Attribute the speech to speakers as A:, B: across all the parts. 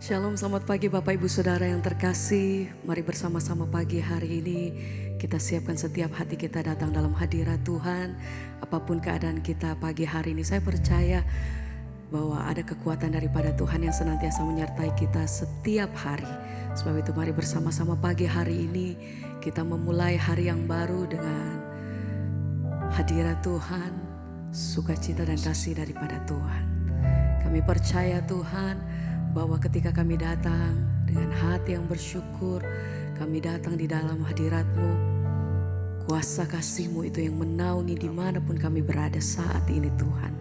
A: Shalom, selamat pagi Bapak Ibu Saudara yang terkasih. Mari bersama-sama pagi hari ini kita siapkan setiap hati kita datang dalam hadirat Tuhan. Apapun keadaan kita pagi hari ini, saya percaya bahwa ada kekuatan daripada Tuhan yang senantiasa menyertai kita setiap hari. Sebab itu mari bersama-sama pagi hari ini kita memulai hari yang baru dengan hadirat Tuhan, sukacita dan kasih daripada Tuhan. Kami percaya Tuhan bahwa ketika kami datang dengan hati yang bersyukur, kami datang di dalam hadirat-Mu, kuasa kasih-Mu itu yang menaungi dimanapun kami berada saat ini Tuhan.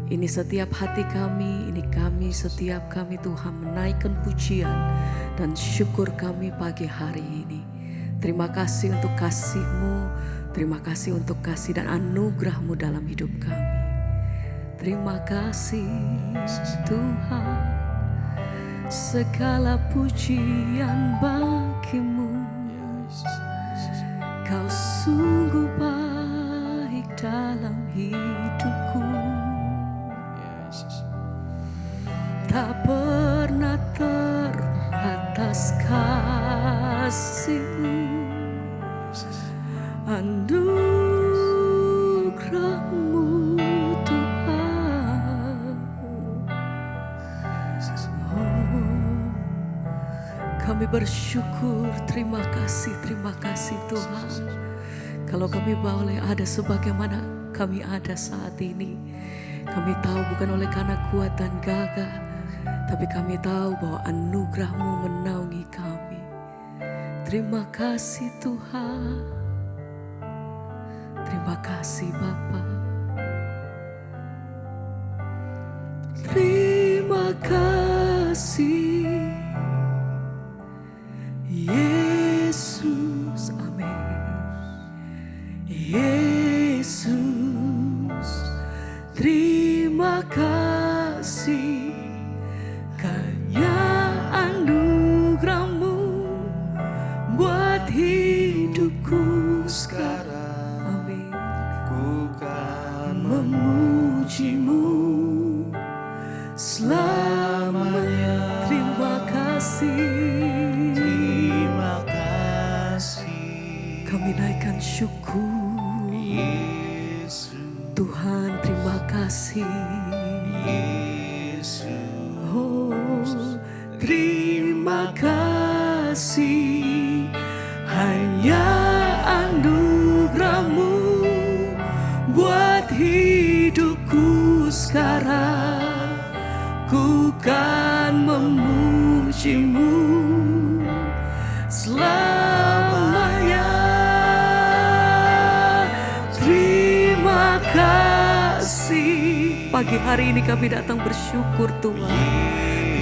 A: Ini setiap hati kami, ini kami, setiap kami Tuhan menaikkan pujian dan syukur kami pagi hari ini. Terima kasih untuk kasih-Mu, terima kasih untuk kasih dan anugerah-Mu dalam hidup kami. Terima kasih Tuhan. Segala pujian bagi-Mu, Kau sungguh baik dalam hidupku. Tak pernah terbatas kasih-Mu, anugerah-Mu kami bersyukur, terima kasih Tuhan. Kalau kami boleh ada sebagaimana kami ada saat ini, kami tahu bukan oleh karena kuat dan gagah, tapi kami tahu bahwa anugerah-Mu menaungi kami. Terima kasih Tuhan, terima kasih Bapa. Terima kasih Yesus, amin. Yesus, terima kasih karena anugerah-Mu buat hidupku sekarang. Amin.
B: Ku kan
A: memuji-Mu selamanya. Terima kasih. Kami naikkan syukur
B: Yesus,
A: Tuhan, terima kasih
B: Yesus.
A: Oh, terima kasih hanya anugerah-Mu buat hidupku sekarang. Ku kan memuji-Mu selamanya. Terima kasih. Pagi hari ini kami datang bersyukur Tuhan.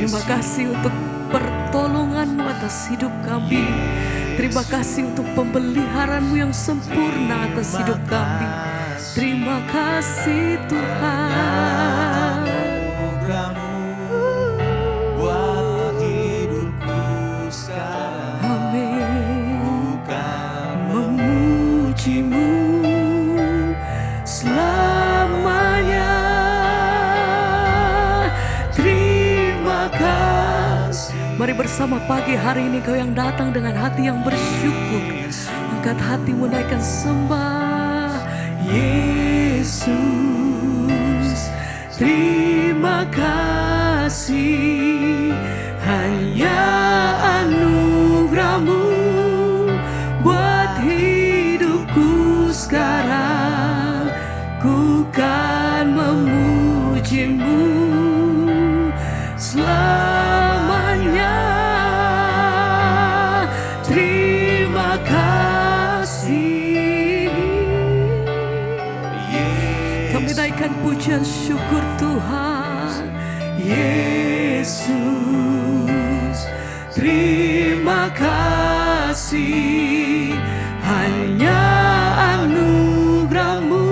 A: Terima kasih untuk pertolongan-Mu atas hidup kami. Terima kasih untuk pemeliharaan-Mu yang sempurna atas hidup kami. Terima kasih Tuhan.
B: Buat hidupku sekarang.
A: Amin.
B: Bukan
A: Memuji-Mu selamanya. Terima kasih. Mari bersama pagi hari ini kau yang datang dengan hati yang bersyukur, angkat hatimu, naikkan sembah. Yesus, terima kasih hanya anugerah-Mu buat hidupku sekarang. Ku kan memuji-Mu selamanya. Terima kasih. Kami naikkan pujian syukur Tuhan. Yesus, terima kasih hanya anugerah-Mu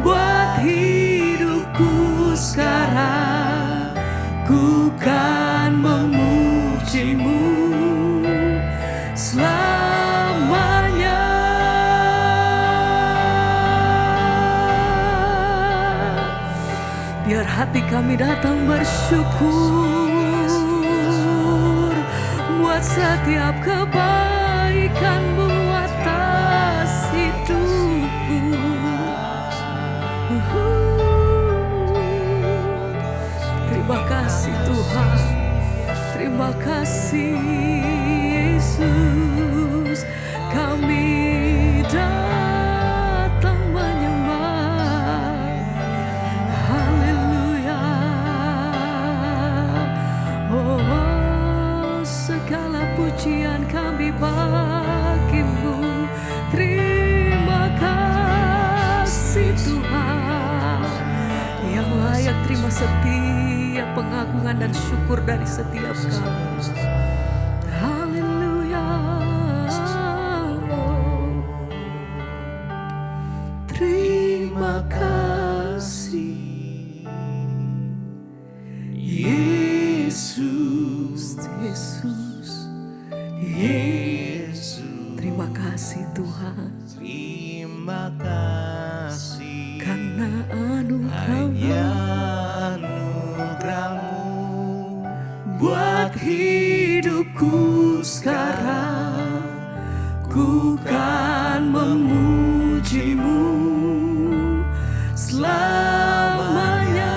A: buat hidupku sekarang. Ku kan memuji-Mu selamanya. Biar hati kami datang bersyukur. buat setiap kebaikan-Mu atas hidupku. Terima kasih Tuhan, terima kasih Yesus. Kami datang menyembah. Haleluya. Oh, segala pujian kami bagi-Mu. Terima kasih Tuhan, yang layak terima setiap pengagungan dan syukur dari setiap kami. Haleluya. Terima kasih Yesus, Yesus, Yesus. Terima kasih Tuhan,
B: Terima kasih
A: karena
B: hanya
A: anugerah-Mu
B: anugerah-Mu
A: buat hidupku sekarang. Ku kan memuji-Mu selamanya.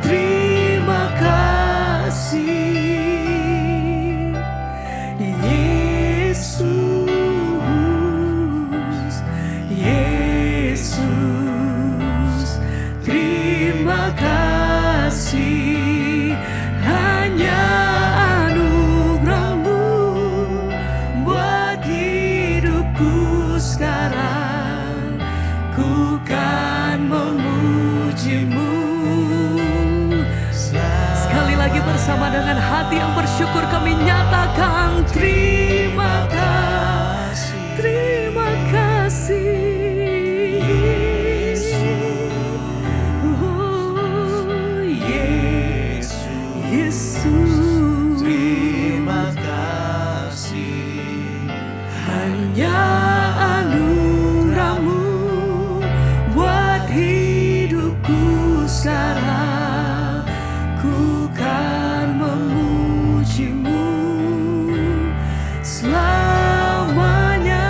A: Terima kasih Yesus, Yesus. Terima kasih hanya anugerah-Mu buat hidupku sekarang. Ku kan memuji-Mu. Sekali lagi bersama dengan hati yang bersyukur kami nyatakan terima kasih, terima kasih. Oh, Yesus, Yesus.
B: Terima kasih
A: Hanya anugerah-Mu buat hidupku sekarang. Ku kan memuji-Mu selamanya.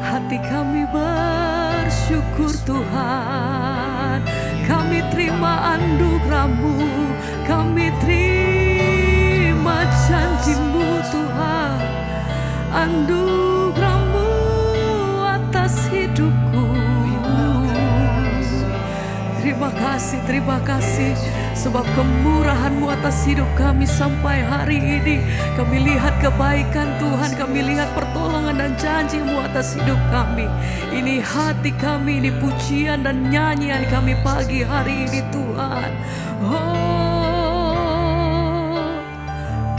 A: Hati kami bersyukur Tuhan, kami terima anugerah-Mu, kami terima janji-Mu Tuhan, anugerah-Mu atas hidupku. Terima kasih sebab kemurahan-Mu atas hidup kami sampai hari ini. Kami lihat kebaikan Tuhan, kami lihat pertolongan dan janji-Mu atas hidup kami. Ini hati kami, ini pujian dan nyanyian kami pagi hari ini Tuhan. Oh,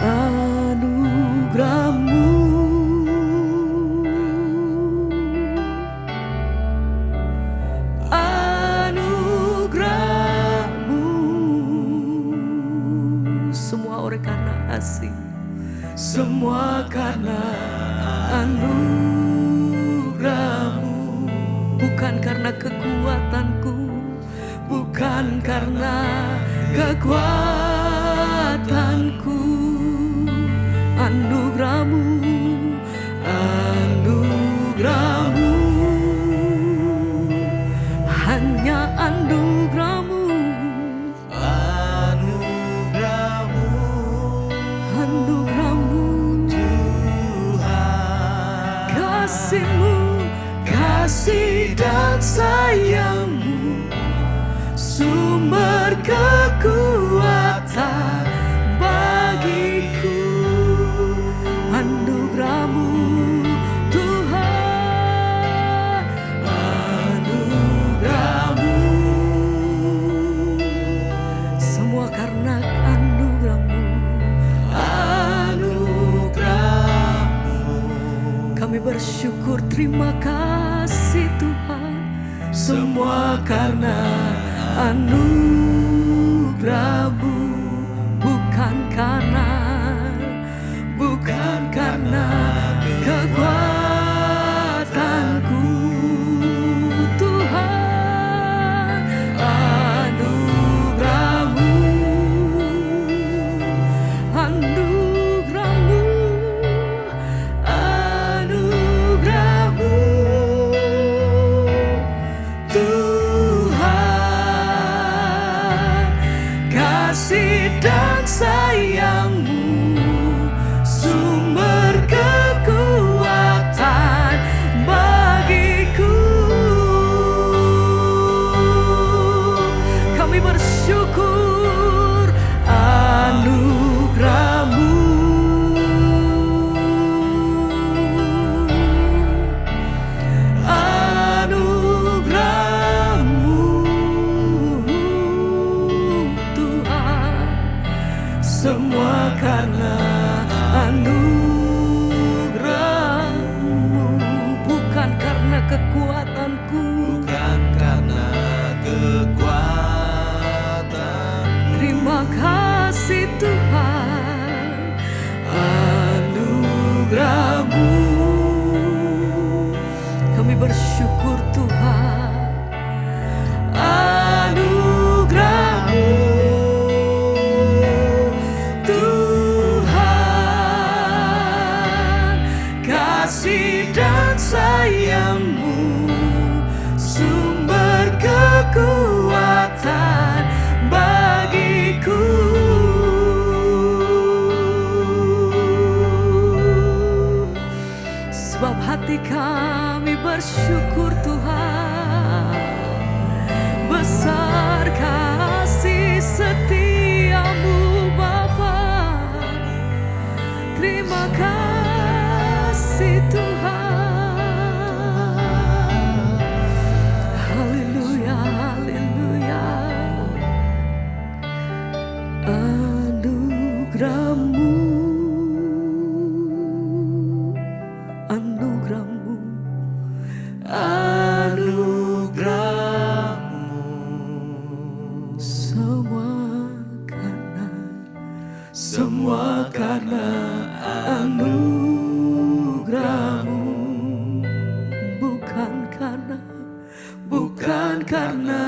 A: anugerah-Mu, semua oleh karena kasih, semua karena anugerah-Mu, bukan karena kekuatanku, bukan karena kekuatanku. Anugerah-Mu, anugerah-Mu, hanya anugerah-Mu. Kasih dan sayang-Mu, sumber kekuatan bagiku. Anugerah-Mu Tuhan, anugerah-Mu, semua karena anugerah-Mu. Anugerah-Mu, kami bersyukur, terima kasih Tuhan, semua karena anugerah-Mu, bukan karena kekuatanku Tuhan. kasih dan sayang-Mu, sumber kekuatan bagiku. Kami bersyukur anugerah-Mu, anugerah-Mu Tuhan, semua karena anugerah-Mu, bukan karena kekuatanku,
B: bukan karena kekuatan.
A: terima kasih Tuhan, anugerah-Mu. Kami bersyukur Tuhan, anugerah-Mu Tuhan, kasih dan sayang-Mu, sumber kekuatan bagiku. Sebab hati kami bersyukur Tuhan, besar kasih setia-Mu Bapa. Terima kasih Tuhan. Haleluya, haleluya. Anugerah-Mu, anugerah-Mu,
B: Anugerah-Mu,
A: semua karena anugerah-Mu, bukan karena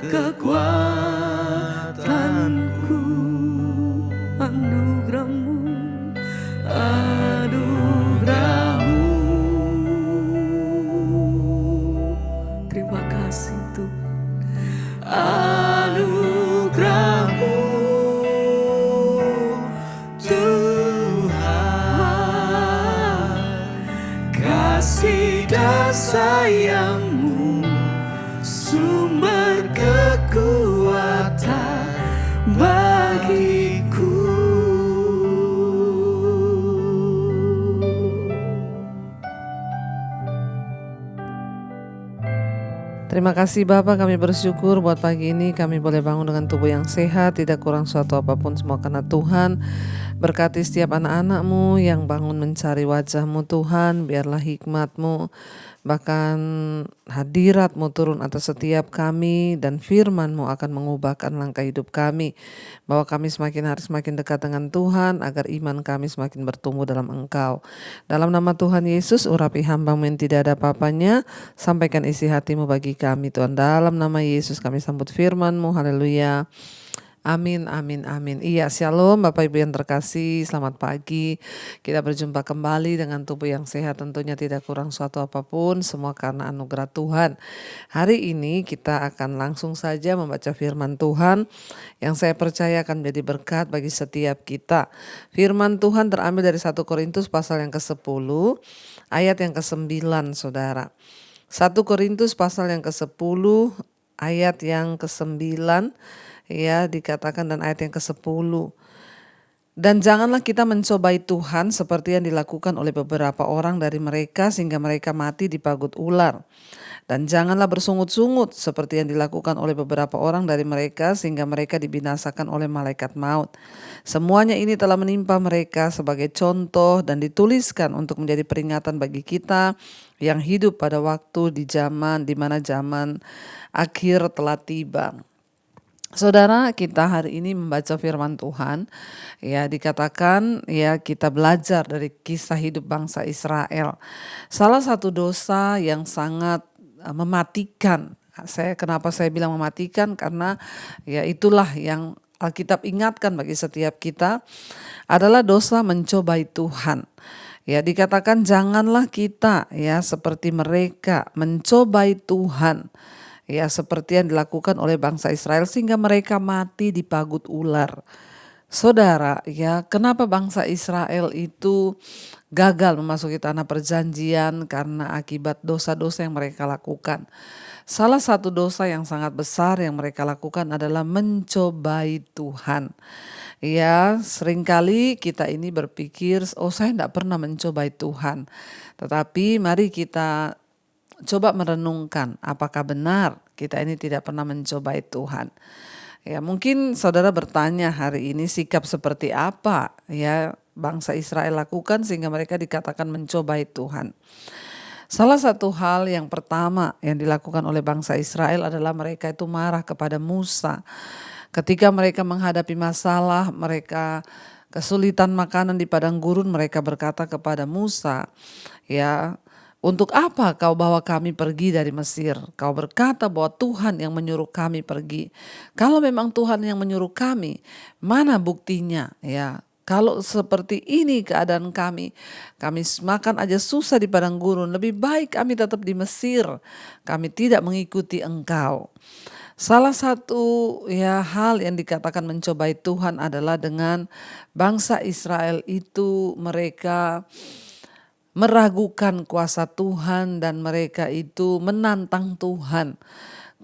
A: kekuatanku. Anugerah-Mu, anugerah-Mu, terima kasih Tuhan. Anugerah-Mu Tuhan, kasih dan sayang-Mu, sumber kekuatan bagiku.
C: Terima kasih Bapa, kami bersyukur buat pagi ini kami boleh bangun dengan tubuh yang sehat, tidak kurang suatu apapun, semua karena Tuhan. Berkati setiap anak-anak-Mu yang bangun mencari wajah-Mu Tuhan, biarlah hikmat-Mu, bahkan hadirat-Mu turun atas setiap kami, dan firman-Mu akan mengubahkan langkah hidup kami, bahwa kami semakin hari semakin dekat dengan Tuhan, agar iman kami semakin bertumbuh dalam Engkau. Dalam nama Tuhan Yesus, urapi hamba-Mu yang tidak ada apa-apanya, sampaikan isi hati-Mu bagi kami Tuhan. Dalam nama Yesus kami sambut firman-Mu, haleluya. Amin, amin, amin. Iya, shalom Bapak Ibu yang terkasih, selamat pagi. Kita berjumpa kembali dengan tubuh yang sehat, tentunya tidak kurang suatu apapun, semua karena anugerah Tuhan. Hari ini kita akan langsung saja membaca firman Tuhan yang saya percaya akan menjadi berkat bagi setiap kita. Firman Tuhan terambil dari 1 Korintus pasal yang ke-10, ayat yang ke-9, Saudara. 1 Korintus pasal yang ke-10, ayat yang ke-9, ya, dikatakan, dan ayat yang ke-10. Dan janganlah kita mencobai Tuhan seperti yang dilakukan oleh beberapa orang dari mereka sehingga mereka mati dipagut ular. Dan janganlah bersungut-sungut seperti yang dilakukan oleh beberapa orang dari mereka sehingga mereka dibinasakan oleh malaikat maut. Semuanya ini telah menimpa mereka sebagai contoh dan dituliskan untuk menjadi peringatan bagi kita yang hidup pada waktu di mana zaman akhir telah tiba. Saudara, kita hari ini membaca firman Tuhan, ya, dikatakan ya kita belajar dari kisah hidup bangsa Israel. Salah satu dosa yang sangat mematikan. Kenapa saya bilang mematikan? Karena ya itulah yang Alkitab ingatkan bagi setiap kita, adalah dosa mencobai Tuhan. Ya, dikatakan janganlah kita ya seperti mereka mencobai Tuhan. Ya, seperti yang dilakukan oleh bangsa Israel sehingga mereka mati dipagut ular. Saudara, ya, kenapa bangsa Israel itu gagal memasuki tanah perjanjian? Karena akibat dosa-dosa yang mereka lakukan. Salah satu dosa yang sangat besar yang mereka lakukan adalah mencobai Tuhan. Ya, seringkali kita ini berpikir, oh saya tidak pernah mencobai Tuhan. Tetapi mari kita coba merenungkan apakah benar kita ini tidak pernah mencobai Tuhan. Ya, mungkin saudara bertanya hari ini sikap seperti apa ya bangsa Israel lakukan sehingga mereka dikatakan mencobai Tuhan. Salah satu hal yang pertama yang dilakukan oleh bangsa Israel adalah mereka itu marah kepada Musa. Ketika mereka menghadapi masalah, mereka kesulitan makanan di padang gurun, mereka berkata kepada Musa, ya, untuk apa kau bawa kami pergi dari Mesir? Kau berkata bahwa Tuhan yang menyuruh kami pergi. Kalau memang Tuhan yang menyuruh kami, mana buktinya? Ya, kalau seperti ini keadaan kami makan aja susah di padang gurun. Lebih baik kami tetap di Mesir. Kami tidak mengikuti engkau. Salah satu ya hal yang dikatakan mencobai Tuhan adalah dengan bangsa Israel itu mereka meragukan kuasa Tuhan dan mereka itu menantang Tuhan.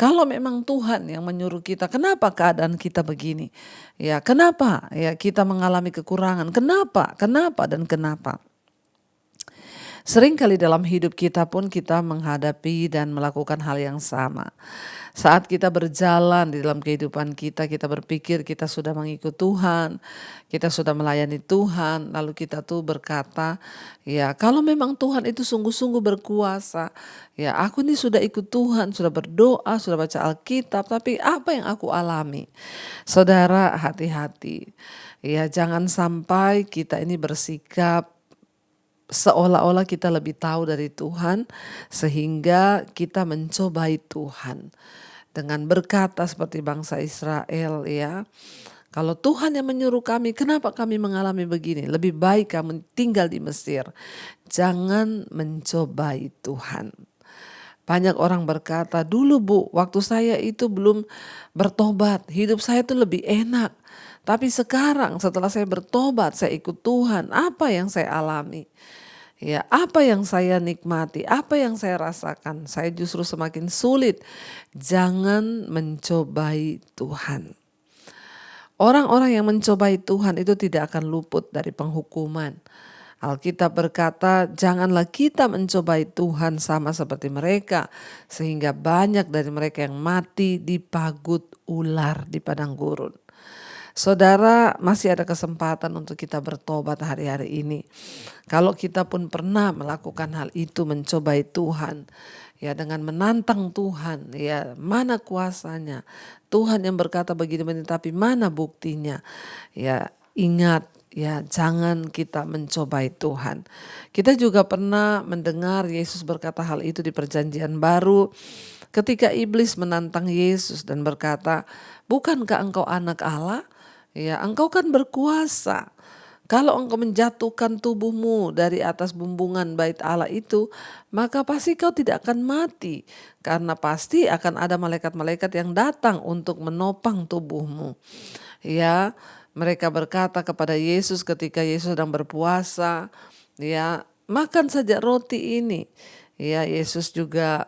C: Kalau memang Tuhan yang menyuruh kita, kenapa keadaan kita begini? Ya, kenapa ya kita mengalami kekurangan? Kenapa? Kenapa dan kenapa? Seringkali dalam hidup kita pun kita menghadapi dan melakukan hal yang sama. Saat kita berjalan di dalam kehidupan kita, kita berpikir kita sudah mengikut Tuhan, kita sudah melayani Tuhan, lalu kita tuh berkata, ya kalau memang Tuhan itu sungguh-sungguh berkuasa, ya aku ini sudah ikut Tuhan, sudah berdoa, sudah baca Alkitab, tapi apa yang aku alami? Saudara, hati-hati. Ya, jangan sampai kita ini bersikap seolah-olah kita lebih tahu dari Tuhan sehingga kita mencobai Tuhan dengan berkata seperti bangsa Israel, ya, kalau Tuhan yang menyuruh kami, kenapa kami mengalami begini? Lebih baik kami tinggal di Mesir. Jangan mencobai Tuhan. Banyak orang berkata, dulu Bu, waktu saya itu belum bertobat, hidup saya itu lebih enak. Tapi sekarang setelah saya bertobat, saya ikut Tuhan, apa yang saya alami? Ya, apa yang saya nikmati, apa yang saya rasakan, saya justru semakin sulit. Jangan mencobai Tuhan. Orang-orang yang mencobai Tuhan itu tidak akan luput dari penghukuman. Alkitab berkata, janganlah kita mencobai Tuhan sama seperti mereka, sehingga banyak dari mereka yang mati dipagut ular di padang gurun. Saudara, masih ada kesempatan untuk kita bertobat hari-hari ini. Kalau kita pun pernah melakukan hal itu, mencobai Tuhan, ya dengan menantang Tuhan, ya mana kuasanya? Tuhan yang berkata begini, tapi mana buktinya? Ya ingat, ya jangan kita mencobai Tuhan. Kita juga pernah mendengar Yesus berkata hal itu di Perjanjian Baru, ketika iblis menantang Yesus dan berkata, bukankah engkau anak Allah? Ya, engkau kan berkuasa. Kalau engkau menjatuhkan tubuhmu dari atas bumbungan bait Allah itu, maka pasti kau tidak akan mati. Karena pasti akan ada malaikat-malaikat yang datang untuk menopang tubuhmu. Ya, mereka berkata kepada Yesus ketika Yesus sedang berpuasa, ya, makan saja roti ini. Ya, Yesus juga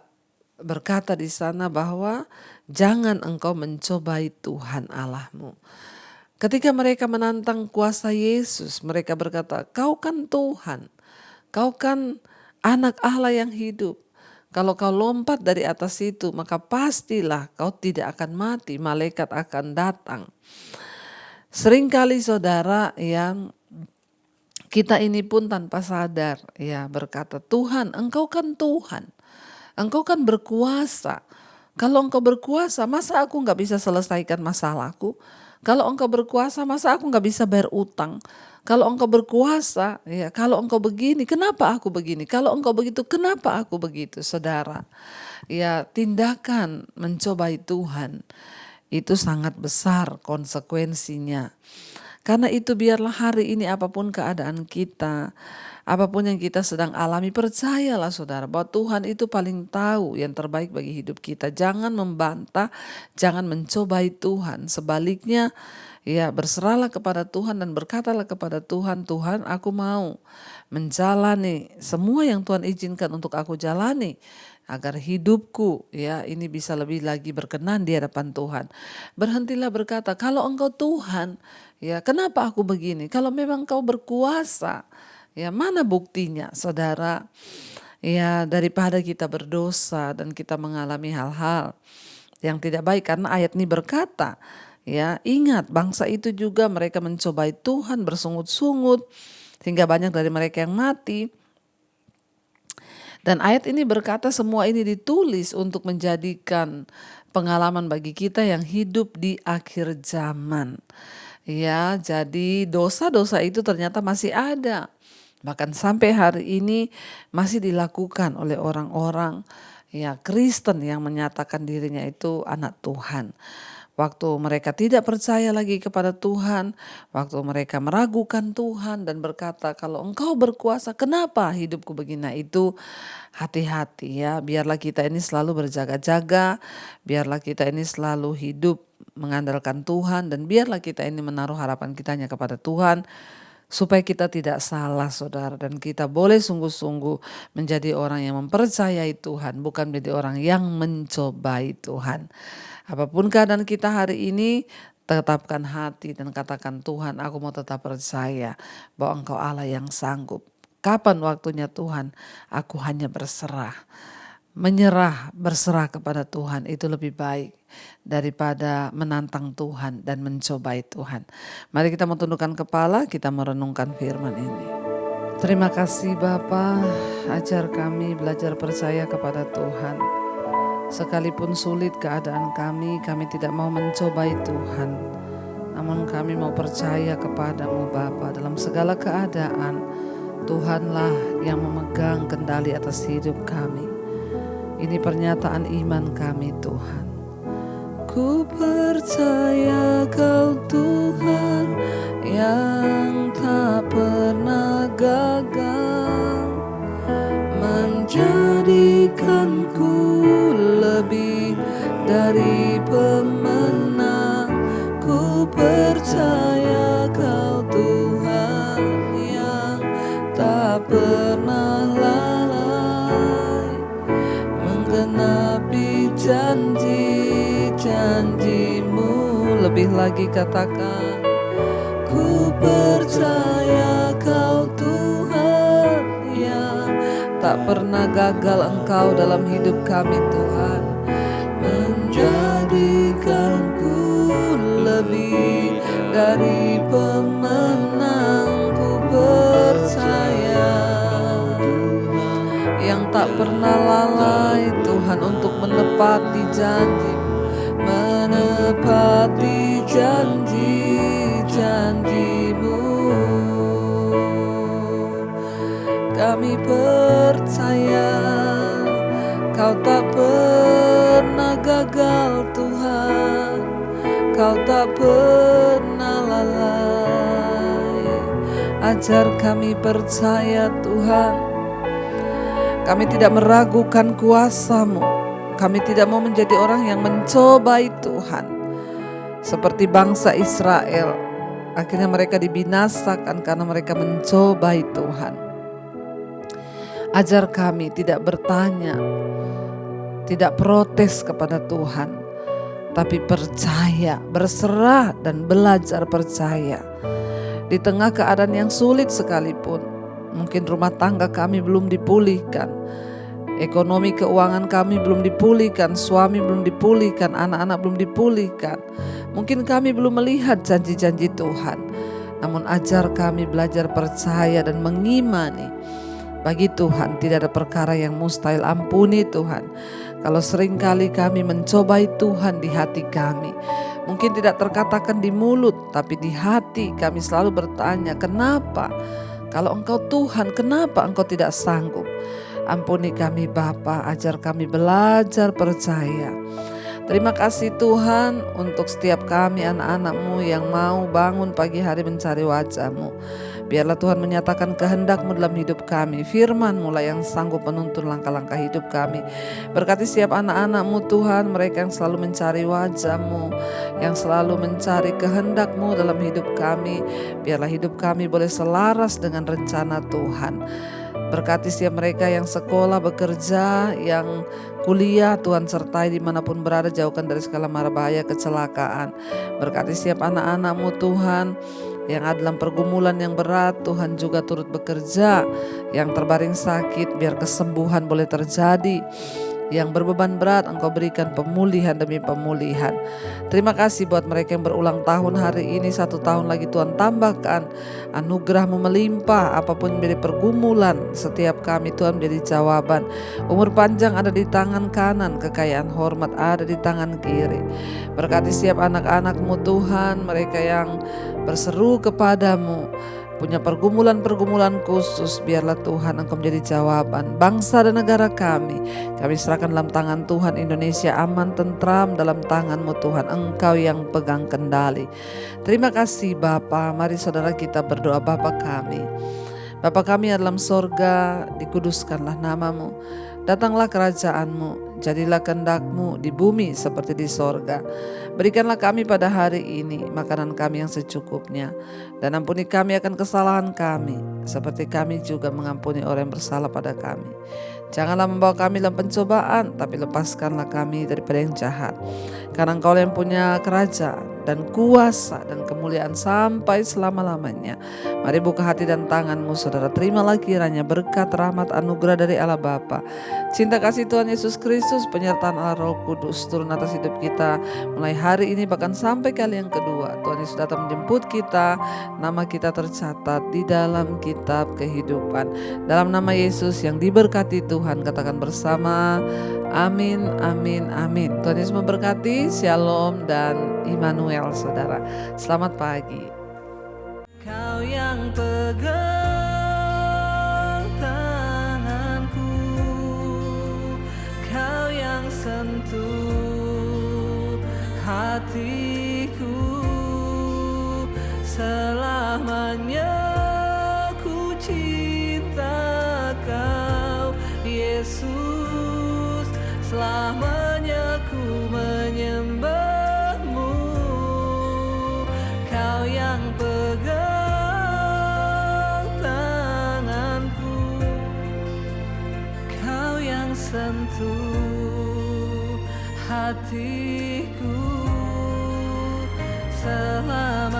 C: berkata di sana bahwa jangan engkau mencobai Tuhan Allahmu. Ketika mereka menantang kuasa Yesus, mereka berkata, kau kan Tuhan, kau kan anak Allah yang hidup. Kalau kau lompat dari atas itu, maka pastilah kau tidak akan mati, malaikat akan datang. Seringkali saudara yang kita ini pun tanpa sadar ya berkata, Tuhan, engkau kan Tuhan, engkau kan berkuasa. Kalau engkau berkuasa, masa aku gak bisa selesaikan masalahku? Kalau engkau berkuasa, masa aku gak bisa bayar utang? Kalau engkau berkuasa, ya kalau engkau begini, kenapa aku begini? Kalau engkau begitu, kenapa aku begitu? Saudara, ya tindakan mencobai Tuhan itu sangat besar konsekuensinya. Karena itu biarlah hari ini apapun keadaan kita, apapun yang kita sedang alami, percayalah saudara bahwa Tuhan itu paling tahu yang terbaik bagi hidup kita. Jangan membantah, jangan mencobai Tuhan. Sebaliknya, ya berserahlah kepada Tuhan dan berkatalah kepada Tuhan, Tuhan aku mau menjalani semua yang Tuhan izinkan untuk aku jalani. Agar hidupku ya ini bisa lebih lagi berkenan di hadapan Tuhan. Berhentilah berkata, kalau engkau Tuhan, ya kenapa aku begini? Kalau memang kau berkuasa, ya mana buktinya saudara? Ya daripada kita berdosa dan kita mengalami hal-hal yang tidak baik. Karena ayat ini berkata, ya ingat bangsa itu juga mereka mencobai Tuhan bersungut-sungut. Sehingga banyak dari mereka yang mati. Dan ayat ini berkata semua ini ditulis untuk menjadikan pengalaman bagi kita yang hidup di akhir zaman. Ya, jadi dosa-dosa itu ternyata masih ada. Bahkan sampai hari ini masih dilakukan oleh orang-orang ya Kristen yang menyatakan dirinya itu anak Tuhan. Waktu mereka tidak percaya lagi kepada Tuhan, waktu mereka meragukan Tuhan dan berkata, kalau engkau berkuasa kenapa hidupku begini? Nah, itu hati-hati ya, biarlah kita ini selalu berjaga-jaga, biarlah kita ini selalu hidup mengandalkan Tuhan, dan biarlah kita ini menaruh harapan kita hanya kepada Tuhan, supaya kita tidak salah saudara, dan kita boleh sungguh-sungguh menjadi orang yang mempercayai Tuhan, bukan menjadi orang yang mencobai Tuhan. Apapun keadaan kita hari ini, tetapkan hati dan katakan, Tuhan aku mau tetap percaya bahwa Engkau Allah yang sanggup. Kapan waktunya Tuhan, aku hanya berserah. Menyerah, berserah kepada Tuhan itu lebih baik daripada menantang Tuhan dan mencobai Tuhan. Mari kita mentundukkan kepala, kita merenungkan firman ini. Terima kasih Bapa, ajar kami belajar percaya kepada Tuhan. Sekalipun sulit keadaan kami tidak mau mencobai Tuhan. Namun kami mau percaya kepadamu Bapa dalam segala keadaan. Tuhanlah yang memegang kendali atas hidup kami. Ini pernyataan iman kami Tuhan. Ku percaya Kau Tuhan yang tak pernah gagal, menjadikanku lebih dari pemenang. Ku percaya Kau Tuhan yang tak pernah lalai, menggenapi janji-janjimu. Lebih lagi katakan, ku percaya Kau Tuhan yang tak pernah gagal. Engkau dalam hidup kami Tuhan, menjadikanku lebih dari pemenang. Ku percaya yang tak pernah lalai Tuhan untuk menepati janji, menepati janji-janjimu. Kami percaya Kau tak pernah gagal Tuhan, Kau tak pernah lalai. Ajar kami percaya Tuhan. Kami tidak meragukan kuasa-Mu. Kami tidak mau menjadi orang yang mencobai Tuhan. Seperti bangsa Israel, akhirnya mereka dibinasakan karena mereka mencobai Tuhan. Ajar kami tidak bertanya, tidak protes kepada Tuhan, tapi percaya, berserah dan belajar percaya. Di tengah keadaan yang sulit sekalipun, mungkin rumah tangga kami belum dipulihkan, ekonomi keuangan kami belum dipulihkan, suami belum dipulihkan, anak-anak belum dipulihkan. Mungkin kami belum melihat janji-janji Tuhan. Namun ajar kami belajar percaya dan mengimani. Bagi Tuhan tidak ada perkara yang mustahil. Ampuni Tuhan kalau seringkali kami mencobai Tuhan di hati kami. Mungkin tidak terkatakan di mulut, tapi di hati kami selalu bertanya, kenapa? Kalau Engkau Tuhan, kenapa Engkau tidak sanggup? Ampuni kami Bapa, ajar kami belajar percaya. Terima kasih Tuhan untuk setiap kami anak-anak-Mu yang mau bangun pagi hari mencari wajah-Mu. Biarlah Tuhan menyatakan kehendak-Mu dalam hidup kami. Firman-Mu lah yang sanggup menuntun langkah-langkah hidup kami. Berkati setiap anak-anak-Mu Tuhan, mereka yang selalu mencari wajah-Mu, yang selalu mencari kehendak-Mu dalam hidup kami. Biarlah hidup kami boleh selaras dengan rencana Tuhan. Berkati setiap mereka yang sekolah, bekerja, yang kuliah, Tuhan sertai dimanapun berada, jauhkan dari segala mara bahaya kecelakaan. Berkati setiap anak-anak-Mu Tuhan yang ada dalam pergumulan yang berat, Tuhan juga turut bekerja. Yang terbaring sakit, biar kesembuhan boleh terjadi. Yang berbeban berat, Engkau berikan pemulihan demi pemulihan. Terima kasih buat mereka yang berulang tahun hari ini, 1 tahun lagi Tuhan tambahkan anugerah-Mu melimpah. Apapun menjadi pergumulan setiap kami, Tuhan menjadi jawaban. Umur panjang ada di tangan kanan, kekayaan hormat ada di tangan kiri. Berkati setiap anak-anak-Mu Tuhan, mereka yang berseru kepadamu, punya pergumulan-pergumulan khusus, biarlah Tuhan Engkau menjadi jawaban. Bangsa dan negara kami serahkan dalam tangan Tuhan. Indonesia aman, tentram dalam tangan-Mu Tuhan. Engkau yang pegang kendali. Terima kasih Bapa. Mari saudara kita berdoa. Bapa kami, Bapa kami yang dalam sorga, dikuduskanlah nama-Mu. Datanglah kerajaan-Mu, jadilah kehendak-Mu di bumi seperti di sorga. Berikanlah kami pada hari ini makanan kami yang secukupnya, dan ampuni kami akan kesalahan kami, seperti kami juga mengampuni orang yang bersalah pada kami. Janganlah membawa kami dalam pencobaan, tapi lepaskanlah kami daripada yang jahat. Karena Engkau yang punya kerajaan dan kuasa dan kemuliaan sampai selama-lamanya. Mari buka hati dan tangan-Mu saudara, terimalah kiranya berkat, rahmat, anugerah dari Allah Bapa, cinta kasih Tuhan Yesus Kristus, penyertaan Allah Roh Kudus turun atas hidup kita mulai hari ini bahkan sampai kali yang kedua. Tuhan Yesus datang menjemput kita, nama kita tercatat di dalam kitab kehidupan. Dalam nama Yesus yang diberkati Tuhan, katakan bersama, amin, amin, amin. Tuhan Yesus memberkati. Shalom dan Immanuel saudara. Selamat pagi.
B: Kau yang pegang tanganku, Kau yang sentuh hatiku, selamanya ku cinta Kau Yesus, selamanya ku menyembah-Mu. Kau yang pegang tanganku, Kau yang sentuh hatiku, selama